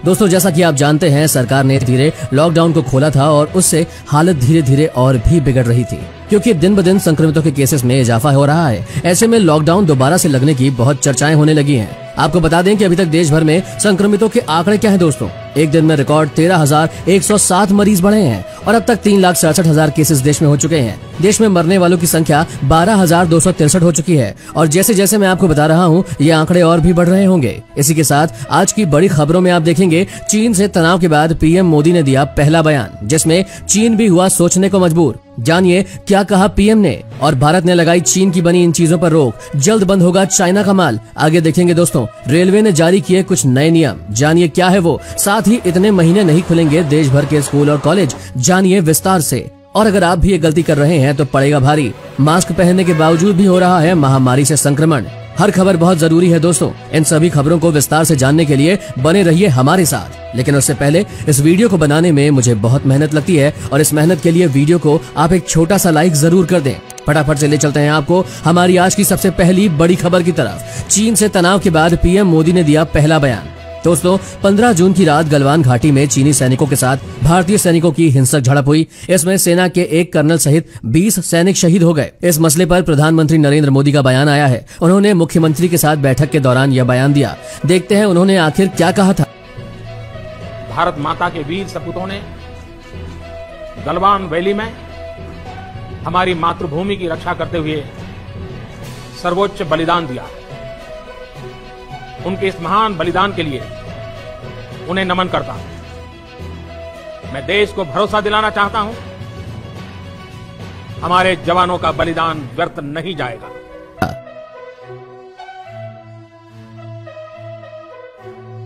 दोस्तों, जैसा कि आप जानते हैं, सरकार ने धीरे लॉकडाउन को खोला था और उससे हालत धीरे धीरे और भी बिगड़ रही थी, क्योंकि दिन ब दिन संक्रमितों के केसेस में इजाफा हो रहा है। ऐसे में लॉकडाउन दोबारा से लगने की बहुत चर्चाएं होने लगी हैं। आपको बता दें कि अभी तक देश भर में संक्रमितों के आंकड़े क्या हैं दोस्तों। एक दिन में रिकॉर्ड 13,107 मरीज बढ़े हैं और अब तक 3,67,000 केसेस देश में हो चुके हैं। देश में मरने वालों की संख्या 12,263 हो चुकी है और जैसे जैसे मैं आपको बता रहा हूँ, ये आंकड़े और भी बढ़ रहे होंगे। इसी के साथ आज की बड़ी खबरों में आप देखेंगे, चीन से तनाव के बाद पीएम मोदी ने दिया पहला बयान, जिसमें चीन भी हुआ सोचने को मजबूर। जानिए क्या कहा पीएम ने। और भारत ने लगाई चीन की बनी इन चीजों पर रोक, जल्द बंद होगा चाइना का माल। आगे देखेंगे दोस्तों। रेलवे ने जारी किए कुछ नए नियम, जानिए क्या है वो। साथ ही इतने महीने नहीं खुलेंगे देश भर के स्कूल और कॉलेज, जानिए विस्तार से। और अगर आप भी ये गलती कर रहे हैं तो पड़ेगा भारी। मास्क पहनने के बावजूद भी हो रहा है महामारी से संक्रमण। हर खबर बहुत जरूरी है दोस्तों। इन सभी खबरों को विस्तार से जानने के लिए बने रहिए हमारे साथ। लेकिन उससे पहले इस वीडियो को बनाने में मुझे बहुत मेहनत लगती है और इस मेहनत के लिए वीडियो को आप एक छोटा सा लाइक जरूर कर दें। फटाफट से ले चलते हैं आपको हमारी आज की सबसे पहली बड़ी खबर की तरफ। चीन से तनाव के बाद पीएम मोदी ने दिया पहला बयान। दोस्तों, 15 जून की रात गलवान घाटी में चीनी सैनिकों के साथ भारतीय सैनिकों की हिंसक झड़प हुई। इसमें सेना के एक कर्नल सहित 20 सैनिक शहीद हो गए। इस मसले पर प्रधानमंत्री नरेंद्र मोदी का बयान आया है। उन्होंने मुख्यमंत्री के साथ बैठक के दौरान यह बयान दिया। देखते हैं उन्होंने आखिर क्या कहा था। भारत माता के वीर सपूतों ने गलवान वैली में हमारी मातृभूमि की रक्षा करते हुए सर्वोच्च बलिदान दिया। उनके इस महान बलिदान के लिए उन्हें नमन करता हूं। मैं देश को भरोसा दिलाना चाहता हूं, हमारे जवानों का बलिदान व्यर्थ नहीं जाएगा।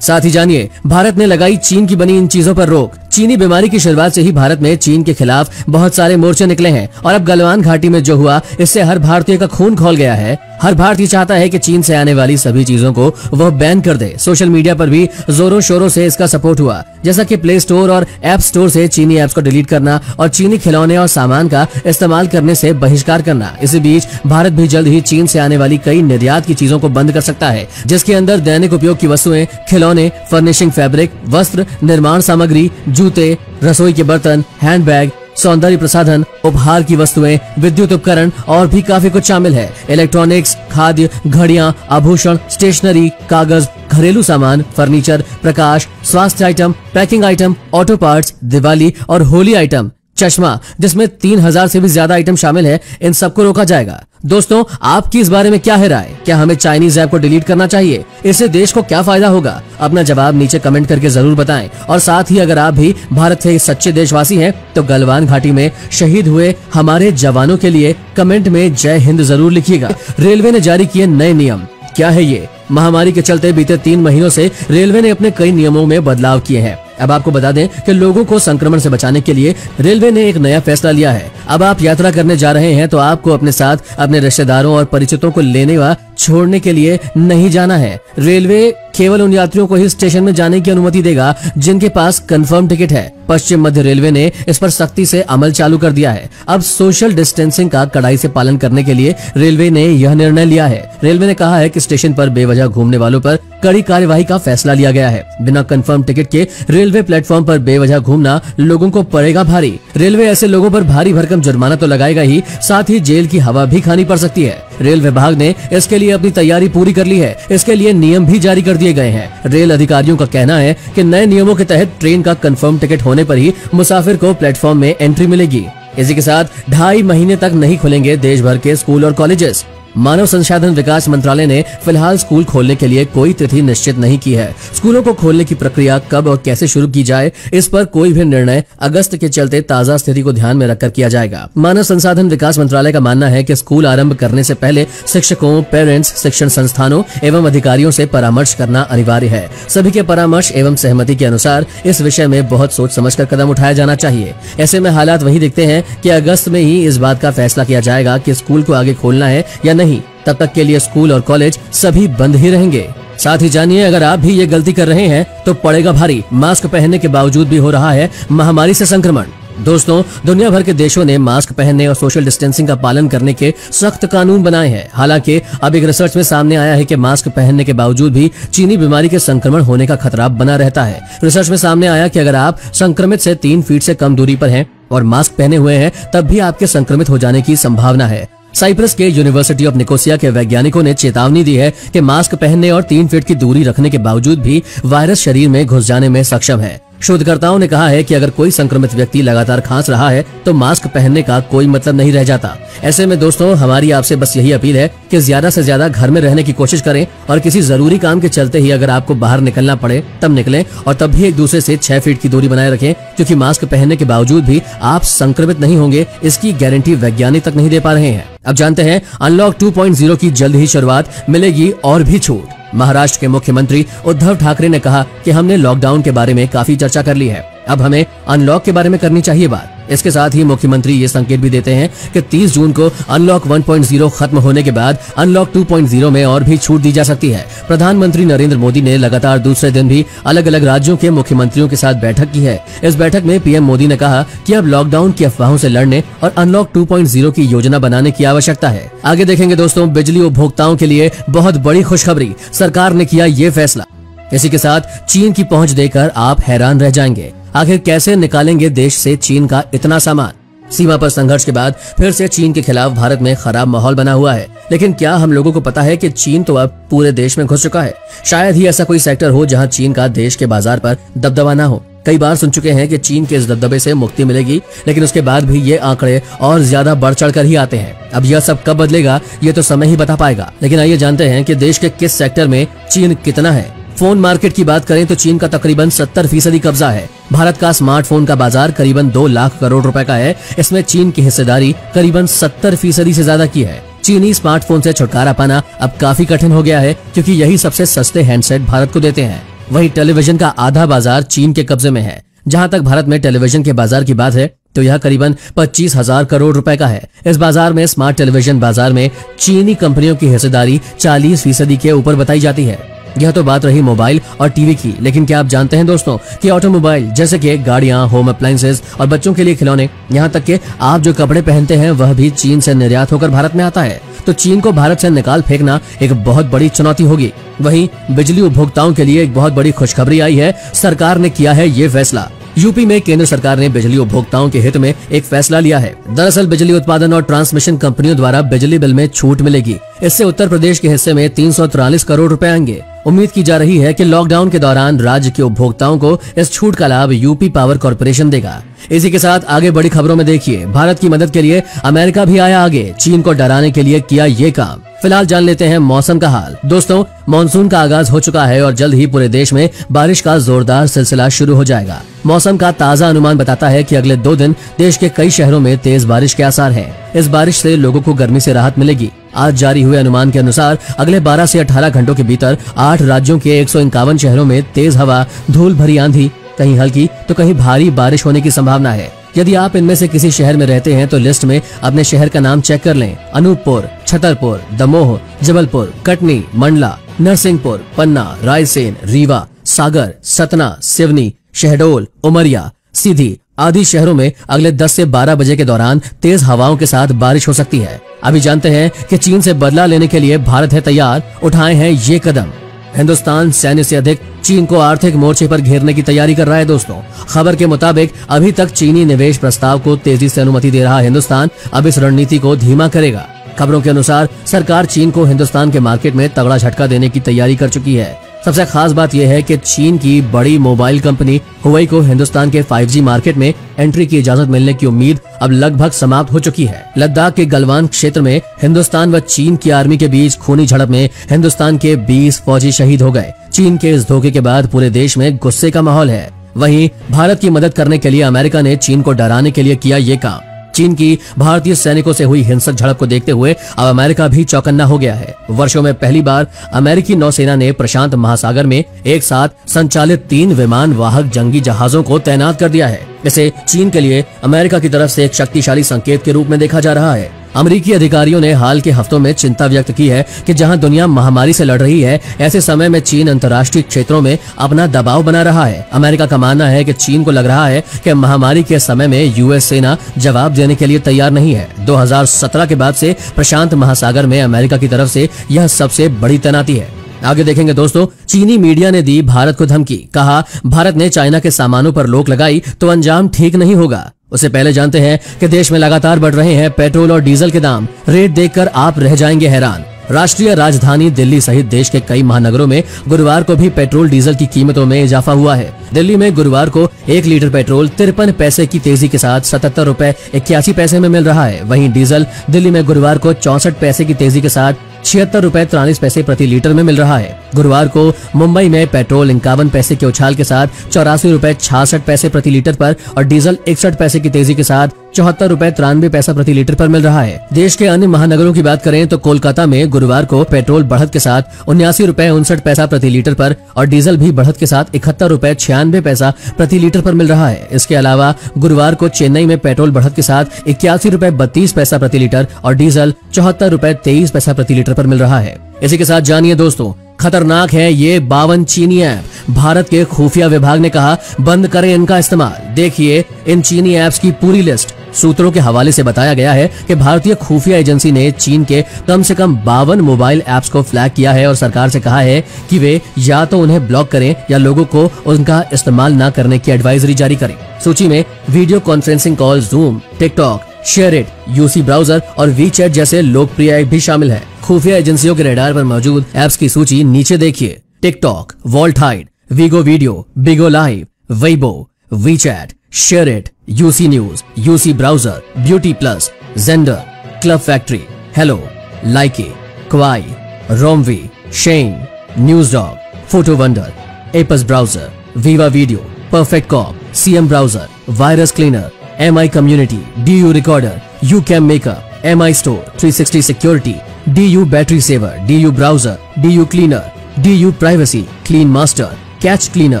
साथ ही जानिए, भारत ने लगाई चीन की बनी इन चीजों पर रोक। चीनी बीमारी की शुरुआत से ही भारत में चीन के खिलाफ बहुत सारे मोर्चे निकले हैं और अब गलवान घाटी में जो हुआ, इससे हर भारतीय का खून खौल गया है। हर भारतीय चाहता है कि चीन से आने वाली सभी चीजों को वह बैन कर दे। सोशल मीडिया पर भी जोरों शोरों से इसका सपोर्ट हुआ, जैसा कि प्ले स्टोर और ऐप स्टोर से चीनी ऐप्स को डिलीट करना और चीनी खिलौने और सामान का इस्तेमाल करने से बहिष्कार करना। इसी बीच भारत भी जल्द ही चीन से आने वाली कई निर्यात की चीजों को बंद कर सकता है, जिसके अंदर दैनिक उपयोग की वस्तुएं, खिलौने, फर्निशिंग फैब्रिक, वस्त्र, निर्माण सामग्री, जूते, रसोई के बर्तन, हैंडबैग, सौंदर्य प्रसाधन, उपहार की वस्तुएं, विद्युत उपकरण और भी काफी कुछ शामिल है। इलेक्ट्रॉनिक्स, खाद्य, घड़ियां, आभूषण, स्टेशनरी, कागज, घरेलू सामान, फर्नीचर, प्रकाश, स्वास्थ्य item, packing item, auto parts, Diwali और होली आइटम, चश्मा, जिसमें 3000 से भी ज्यादा आइटम शामिल है, इन सबको रोका जाएगा। दोस्तों, आपकी इस बारे में क्या है राय? क्या हमें चाइनीज ऐप को डिलीट करना चाहिए? इससे देश को क्या फायदा होगा? अपना जवाब नीचे कमेंट करके जरूर बताएं। और साथ ही अगर आप भी भारत के सच्चे देशवासी हैं तो गलवान घाटी में शहीद हुए हमारे जवानों के लिए कमेंट में जय हिंद जरूर लिखिएगा। रेलवे ने जारी किए नए नियम, क्या है ये? महामारी के चलते बीते 3 महीनों से रेलवे ने अपने कई नियमों में बदलाव किए हैं। अब आपको बता दें कि लोगों को संक्रमण से बचाने के लिए रेलवे ने एक नया फैसला लिया है। अब आप यात्रा करने जा रहे हैं तो आपको अपने साथ अपने रिश्तेदारों और परिचितों को लेने व छोड़ने के लिए नहीं जाना है। रेलवे केवल उन यात्रियों को ही स्टेशन में जाने की अनुमति देगा जिनके पास कंफर्म टिकट है। पश्चिम मध्य रेलवे ने इस पर सख्ती से अमल चालू कर दिया है। अब सोशल डिस्टेंसिंग का कड़ाई से पालन करने के लिए रेलवे ने यह निर्णय लिया है। रेलवे ने कहा है कि स्टेशन पर बेवजह घूमने वालों पर कड़ी कार्यवाही का फैसला लिया गया है। बिना कंफर्म टिकट के रेलवे प्लेटफॉर्म पर बेवजह घूमना लोगों को पड़ेगा भारी। रेलवे ऐसे लोगों पर भारी भरकम जुर्माना तो लगाएगा ही, साथ ही जेल की हवा भी खानी पड़ सकती है। रेल विभाग ने इसके लिए अपनी तैयारी पूरी कर ली है। इसके लिए नियम भी जारी कर दिए गए हैं। रेल अधिकारियों का कहना है कि नए नियमों के तहत ट्रेन का कंफर्म टिकट होने पर ही मुसाफिर को प्लेटफॉर्म में एंट्री मिलेगी। इसी के साथ 2.5 महीने तक नहीं खुलेंगे देश भर के स्कूल और कॉलेजेस। मानव संसाधन विकास मंत्रालय ने फिलहाल स्कूल खोलने के लिए कोई तिथि निश्चित नहीं की है। स्कूलों को खोलने की प्रक्रिया कब और कैसे शुरू की जाए, इस पर कोई भी निर्णय अगस्त के चलते ताजा स्थिति को ध्यान में रखकर किया जाएगा। मानव संसाधन विकास मंत्रालय का मानना है कि स्कूल आरंभ करने से पहले शिक्षकों, पेरेंट्स, शिक्षण संस्थानों एवं अधिकारियों से परामर्श करना अनिवार्य है। सभी के परामर्श एवं सहमति के अनुसार इस विषय में बहुत सोच समझकर कदम उठाया जाना चाहिए। ऐसे में हालात वही दिखते हैं कि अगस्त में ही इस बात का फैसला किया जाएगा कि स्कूल को आगे खोलना है या नहीं। तब तक के लिए स्कूल और कॉलेज सभी बंद ही रहेंगे। साथ ही जानिए, अगर आप भी ये गलती कर रहे हैं तो पड़ेगा भारी। मास्क पहनने के बावजूद भी हो रहा है महामारी से संक्रमण। दोस्तों, दुनिया भर के देशों ने मास्क पहनने और सोशल डिस्टेंसिंग का पालन करने के सख्त कानून बनाए हैं। हालांकि अब एक रिसर्च में सामने आया है कि मास्क पहनने के बावजूद भी चीनी बीमारी के संक्रमण होने का खतरा बना रहता है। रिसर्च में सामने आया कि अगर आप संक्रमित से 3 फीट से कम दूरी पर हैं और मास्क पहने हुए हैं, तब भी आपके संक्रमित हो जाने की संभावना है। साइप्रस के यूनिवर्सिटी ऑफ निकोसिया के वैज्ञानिकों ने चेतावनी दी है कि मास्क पहनने और 3 फीट की दूरी रखने के बावजूद भी वायरस शरीर में घुस जाने में सक्षम है। शोधकर्ताओं ने कहा है कि अगर कोई संक्रमित व्यक्ति लगातार खांस रहा है तो मास्क पहनने का कोई मतलब नहीं रह जाता। ऐसे में दोस्तों, हमारी आपसे बस यही अपील है कि ज्यादा से ज्यादा घर में रहने की कोशिश करें और किसी जरूरी काम के चलते ही अगर आपको बाहर निकलना पड़े तब निकलें, और तब भी एक दूसरे से 6 फीट की दूरी बनाए रखें, क्योंकि मास्क पहनने के बावजूद भी आप संक्रमित नहीं होंगे, इसकी गारंटी वैज्ञानिक तक नहीं दे पा रहे हैं। अब जानते हैं अनलॉक 2.0 की जल्द ही शुरुआत, मिलेगी और भी छूट। महाराष्ट्र के मुख्यमंत्री उद्धव ठाकरे ने कहा कि हमने लॉकडाउन के बारे में काफी चर्चा कर ली है, अब हमें अनलॉक के बारे में करनी चाहिए बात। इसके साथ ही मुख्यमंत्री ये संकेत भी देते हैं कि 30 जून को अनलॉक 1.0 खत्म होने के बाद अनलॉक 2.0 में और भी छूट दी जा सकती है। प्रधानमंत्री नरेंद्र मोदी ने लगातार दूसरे दिन भी अलग अलग राज्यों के मुख्यमंत्रियों के साथ बैठक की है। इस बैठक में पीएम मोदी ने कहा कि अब लॉकडाउन की अफवाहों से लड़ने और अनलॉक 2.0 की योजना बनाने की आवश्यकता है। आगे देखेंगे दोस्तों, बिजली उपभोक्ताओं के लिए बहुत बड़ी खुशखबरी, सरकार ने किया ये फैसला। इसी के साथ चीन की पहुंच देकर आप हैरान रह जाएंगे। आखिर कैसे निकालेंगे देश से चीन का इतना सामान? सीमा पर संघर्ष के बाद फिर से चीन के खिलाफ भारत में खराब माहौल बना हुआ है, लेकिन क्या हम लोगों को पता है कि चीन तो अब पूरे देश में घुस चुका है? शायद ही ऐसा कोई सेक्टर हो जहां चीन का देश के बाजार पर दबदबा ना हो। कई बार सुन चुके हैं कि चीन के इस दबदबे से मुक्ति मिलेगी, लेकिन उसके बाद भी ये आंकड़े और ज्यादा बढ़ चढ़ कर ही आते हैं। अब यह सब कब बदलेगा ये तो समय ही बता पाएगा, लेकिन आइए जानते हैं कि देश के किस सेक्टर में चीन कितना है। फोन मार्केट की बात करें तो चीन का तकरीबन 70% कब्जा है। भारत का स्मार्टफोन का बाजार करीबन 2 लाख करोड़ रुपए का है। इसमें चीन की हिस्सेदारी करीबन 70% से ज्यादा की है। चीनी स्मार्टफोन से छुटकारा पाना अब काफी कठिन हो गया है, क्योंकि यही सबसे सस्ते हैंडसेट भारत को देते हैं। वहीं टेलीविजन का आधा बाजार चीन के कब्जे में है। जहां तक भारत में टेलीविजन के बाजार की बात है तो यह करीबन 25,000 करोड़ रुपए का है। इस बाजार में स्मार्ट टेलीविजन बाजार में चीनी कंपनियों की हिस्सेदारी 40% के ऊपर बताई जाती है। यह तो बात रही मोबाइल और टीवी की, लेकिन क्या आप जानते हैं दोस्तों कि ऑटोमोबाइल जैसे कि गाड़ियां, होम अप्लायंसेज और बच्चों के लिए खिलौने, यहाँ तक कि आप जो कपड़े पहनते हैं वह भी चीन से निर्यात होकर भारत में आता है। तो चीन को भारत से निकाल फेंकना एक बहुत बड़ी चुनौती होगी। वहीं बिजली उपभोक्ताओं के लिए एक बहुत बड़ी खुशखबरी आई है, सरकार ने किया है ये फैसला। यूपी में केंद्र सरकार ने बिजली उपभोक्ताओं के हित में एक फैसला लिया है। दरअसल बिजली उत्पादन और ट्रांसमिशन कंपनियों द्वारा बिजली बिल में छूट मिलेगी। इससे उत्तर प्रदेश के हिस्से में 343 करोड़ रुपए आएंगे। उम्मीद की जा रही है कि लॉकडाउन के दौरान राज्य के उपभोक्ताओं को इस छूट का लाभ यूपी पावर कॉर्पोरेशन देगा। इसी के साथ आगे बड़ी खबरों में देखिए, भारत की मदद के लिए अमेरिका भी आया आगे, चीन को डराने के लिए किया ये काम। फिलहाल जान लेते हैं मौसम का हाल। दोस्तों, मानसून का आगाज हो चुका है और जल्द ही पूरे देश में बारिश का जोरदार सिलसिला शुरू हो जाएगा। मौसम का ताजा अनुमान बताता है कि अगले 2 दिन देश के कई शहरों में तेज बारिश के आसार हैं। इस बारिश से लोगों को गर्मी से राहत मिलेगी। आज जारी हुए अनुमान के अनुसार अगले 12 से 18 घंटों के भीतर 8 राज्यों के 151 शहरों में तेज हवा, धूल भरी आंधी, कहीं हल्की तो कहीं भारी बारिश होने की संभावना है। यदि आप इनमें से किसी शहर में रहते हैं तो लिस्ट में अपने शहर का नाम चेक कर लें। अनूपपुर, छतरपुर, दमोह, जबलपुर, कटनी, मंडला, नरसिंहपुर, पन्ना, रायसेन, रीवा, सागर, सतना, सिवनी, शहडोल, उमरिया, सीधी आदि शहरों में अगले 10 से 12 बजे के दौरान तेज हवाओं के साथ बारिश हो सकती है। अभी जानते हैं कि चीन से बदला लेने के लिए भारत है तैयार, उठाए हैं ये कदम। हिंदुस्तान सैन्य से अधिक चीन को आर्थिक मोर्चे पर घेरने की तैयारी कर रहा है। दोस्तों, खबर के मुताबिक अभी तक चीनी निवेश प्रस्ताव को तेजी से अनुमति दे रहा हिंदुस्तान अब इस रणनीति को धीमा करेगा। खबरों के अनुसार सरकार चीन को हिंदुस्तान के मार्केट में तगड़ा झटका देने की तैयारी कर चुकी है। सबसे खास बात यह है कि चीन की बड़ी मोबाइल कंपनी हुआई को हिंदुस्तान के 5G मार्केट में एंट्री की इजाजत मिलने की उम्मीद अब लगभग समाप्त हो चुकी है। लद्दाख के गलवान क्षेत्र में हिंदुस्तान व चीन की आर्मी के बीच खूनी झड़प में हिंदुस्तान के 20 फौजी शहीद हो गए। चीन के इस धोखे के बाद पूरे देश में गुस्से का माहौल है। वहीं भारत की मदद करने के लिए अमेरिका ने चीन को डराने के लिए किया ये काम। चीन की भारतीय सैनिकों से हुई हिंसक झड़प को देखते हुए अब अमेरिका भी चौकन्ना हो गया है। वर्षों में पहली बार अमेरिकी नौसेना ने प्रशांत महासागर में एक साथ संचालित 3 विमान वाहक जंगी जहाजों को तैनात कर दिया है। इसे चीन के लिए अमेरिका की तरफ से एक शक्तिशाली संकेत के रूप में देखा जा रहा है। अमेरिकी अधिकारियों ने हाल के हफ्तों में चिंता व्यक्त की है कि जहां दुनिया महामारी से लड़ रही है, ऐसे समय में चीन अंतर्राष्ट्रीय क्षेत्रों में अपना दबाव बना रहा है। अमेरिका का मानना है कि चीन को लग रहा है कि महामारी के समय में यूएस सेना जवाब देने के लिए तैयार नहीं है। 2017 के बाद से प्रशांत महासागर में अमेरिका की तरफ से यह सबसे बड़ी तैनाती है। आगे देखेंगे दोस्तों, चीनी मीडिया ने दी भारत को धमकी। कहा, भारत ने चाइना के सामानों पर रोक लगाई तो अंजाम ठीक नहीं होगा। उससे पहले जानते हैं कि देश में लगातार बढ़ रहे हैं पेट्रोल और डीजल के दाम। रेट देखकर आप रह जाएंगे हैरान। राष्ट्रीय राजधानी दिल्ली सहित देश के कई महानगरों में गुरुवार को भी पेट्रोल डीजल की कीमतों में इजाफा हुआ है। दिल्ली में गुरुवार को 1 लीटर पेट्रोल 53 पैसे की तेजी के साथ 77 रुपए 81 पैसे में मिल रहा है। वहीं डीजल दिल्ली में गुरुवार को 64 पैसे की तेजी के साथ 76 रुपए 43 पैसे प्रति लीटर में मिल रहा है। गुरुवार को मुंबई में पेट्रोल 51 पैसे के उछाल के साथ 84 रुपए 66 पैसे प्रति लीटर पर और डीजल 61 पैसे की तेजी के साथ 74 रुपए 93 पैसा प्रति लीटर पर मिल रहा है। देश के अन्य महानगरों की बात करें तो कोलकाता में गुरुवार को पेट्रोल बढ़त के साथ 79 रुपए 59 पैसा प्रति लीटर पर और डीजल भी बढ़त के साथ 71 रुपए 96 पैसा प्रति लीटर पर मिल रहा है। इसके अलावा गुरुवार को चेन्नई में पेट्रोल बढ़त के साथ 81 रुपए 32 पैसा प्रति लीटर और डीजल 74 रुपए 23 पैसा प्रति लीटर पर मिल रहा है। इसी के साथ जानिए दोस्तों, खतरनाक है ये 52 चीनी ऐप। भारत के खुफिया विभाग ने कहा, बंद करें इनका इस्तेमाल। देखिए इन चीनी ऐप्स की पूरी लिस्ट। सूत्रों के हवाले से बताया गया है कि भारतीय खुफिया एजेंसी ने चीन के कम से कम 52 मोबाइल ऐप्स को फ्लैग किया है और सरकार से कहा है कि वे या तो उन्हें ब्लॉक करें या लोगों को उनका इस्तेमाल न करने की एडवाइजरी जारी करें। सूची में video conferencing call, zoom, TikTok, SHAREit, UC browser और वीचैट जैसे लोकप्रिय ऐप भी शामिल है। खुफिया एजेंसियों के रडार पर मौजूद ऐप्स की सूची नीचे देखिए। TikTok, Vault Hide, Vigo Video, Bigo Live, Weibo, WeChat, SHAREit, UC News, UC Browser, Beauty Plus, Xender, Club Factory, Helo, Likee, Kwai, रोमवी, SHEIN, News Dog, Photo Wonder, APUS Browser, Viva Video, Perfect Corp, CM Browser, Virus Cleaner, MI Community, DU Recorder, UCam Maker, MI Store, 360 Security, DU Battery Saver, DU Browser, DU Cleaner, DU Privacy, Clean Master, Catch Cleaner,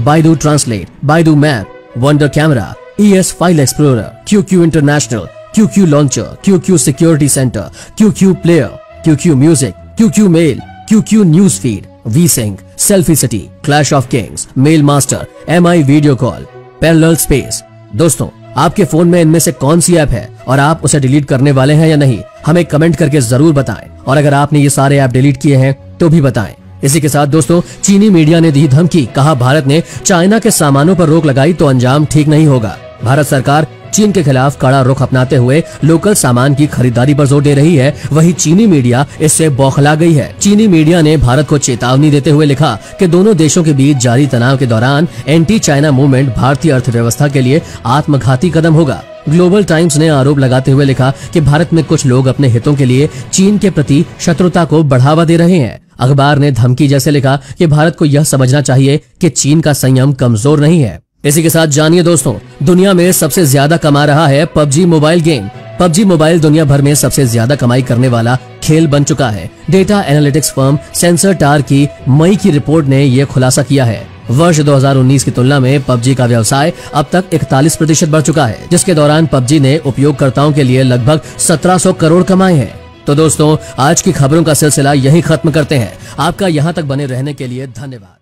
Baidu Translate, Baidu Map, Wonder Camera, ES File Explorer, QQ International, QQ Launcher, QQ Security Center, QQ Player, QQ Music, QQ Mail, QQ Newsfeed, VSync, Selfie City, Clash of Kings, Mail Master, MI Video Call, Parallel Space। दोस्तों, आपके phone में इनमें से कौन सी app है और आप उसे डिलीट करने वाले हैं या नहीं, हमें कमेंट करके जरूर बताएं। और अगर आपने ये सारे ऐप डिलीट किए हैं तो भी बताएं। इसी के साथ दोस्तों, चीनी मीडिया ने दी धमकी। कहा, भारत ने चाइना के सामानों पर रोक लगाई तो अंजाम ठीक नहीं होगा। भारत सरकार चीन के खिलाफ कड़ा रुख अपनाते हुए लोकल सामान की खरीदारी पर जोर दे रही है। वहीं चीनी मीडिया इससे बौखला गई है। चीनी मीडिया ने भारत को चेतावनी देते हुए लिखा कि दोनों देशों के बीच जारी तनाव के दौरान एंटी चाइना मूवमेंट भारतीय अर्थव्यवस्था के लिए आत्मघाती कदम होगा। ग्लोबल टाइम्स ने आरोप लगाते हुए लिखा कि भारत में कुछ लोग अपने हितों के लिए चीन के प्रति शत्रुता को बढ़ावा दे रहे हैं। अखबार ने धमकी जैसे लिखा कि भारत को यह समझना चाहिए कि चीन का संयम कमजोर नहीं है। इसी के साथ जानिए दोस्तों, दुनिया में सबसे ज्यादा कमा रहा है PUBG mobile game. PUBG mobile दुनिया भर में सबसे ज्यादा कमाई करने वाला खेल बन चुका है। डेटा एनालिटिक्स फर्म सेंसर टार की मई की रिपोर्ट ने यह खुलासा किया है। वर्ष 2019 की तुलना में पबजी का व्यवसाय अब तक 41% बढ़ चुका है, जिसके दौरान पबजी ने उपयोगकर्ताओं के लिए लगभग 1700 करोड़ कमाए हैं। तो दोस्तों, आज की खबरों का सिलसिला यहीं खत्म करते हैं। आपका यहाँ तक बने रहने के लिए धन्यवाद।